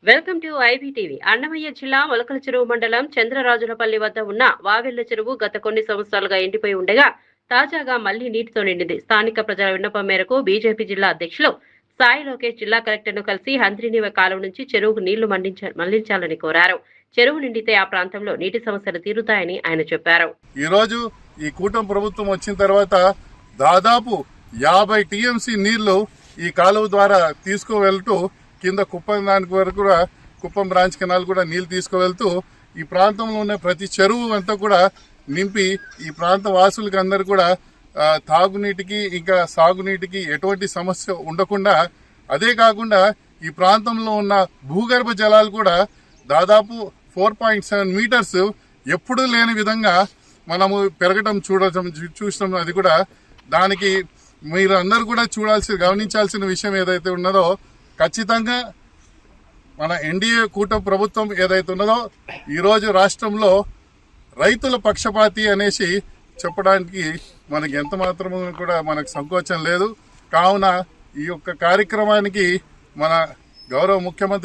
Welcome to IBTV. Annamayya జిల్లా మొలకల చెరువు మండలం చంద్రరాజులపల్లి వద్ద ఉన్న వావెళ్ల చెరువు గత కొన్ని సంవత్సరాలుగా ఎండిపోయి ఉండగా తాజాగా మళ్లీ నీటితో నిండింది. స్థానిక ప్రజల విన్నపం మేరకు బీజేపీ జిల్లా అధ్యక్షులు సాయి లోకేష్ జిల్లా కలెక్టర్ను కలిసి హంద్రీనీవ కాలువ నుంచి చెరువుకు నీళ్లు మళ్లించాలని కోరారు. చెరువు నిండితే ఆ ప్రాంతంలో నీటి సమస్యలు తీరుతాయని ఆయన చెప్పారు. ఈ రోజు ఈ కూటమి ప్రభుత్వం వచ్చిన తర్వాత దాదాపు 50 టీఎంసీ నీళ్లు ఈ కాలువ ద్వారా తీసుకువెళ్తూ కింద కుప్పం దానికి వరకు కూడా కుప్పం బ్రాంచ్ కెనాల్ కూడా నీళ్లు తీసుకువెళ్తూ ఈ ప్రాంతంలో ఉన్న ప్రతి చెరువు అంతా కూడా నింపి ఈ ప్రాంత వాసులకి అందరు కూడా తాగునీటికి ఇంకా సాగునీటికి ఎటువంటి సమస్య ఉండకుండా, అదే కాకుండా ఈ ప్రాంతంలో ఉన్న భూగర్భ జలాలు కూడా దాదాపు 4.7 మీటర్స్ ఎప్పుడూ లేని విధంగా మనము పెరగటం చూస్తాం. అది కూడా దానికి మీరు అందరూ కూడా గమనించాల్సిన విషయం ఏదైతే ఉన్నదో, ఖచ్చితంగా మన ఎన్డీఏ కూటమి ప్రభుత్వం ఏదైతే ఉన్నదో ఈరోజు రాష్ట్రంలో రైతుల పక్షపాతి అనేసి చెప్పడానికి మనకి ఎంత మాత్రము కూడా మనకు సంకోచం లేదు. కావున ఈ యొక్క కార్యక్రమానికి మన గౌరవ ముఖ్యమంత్రి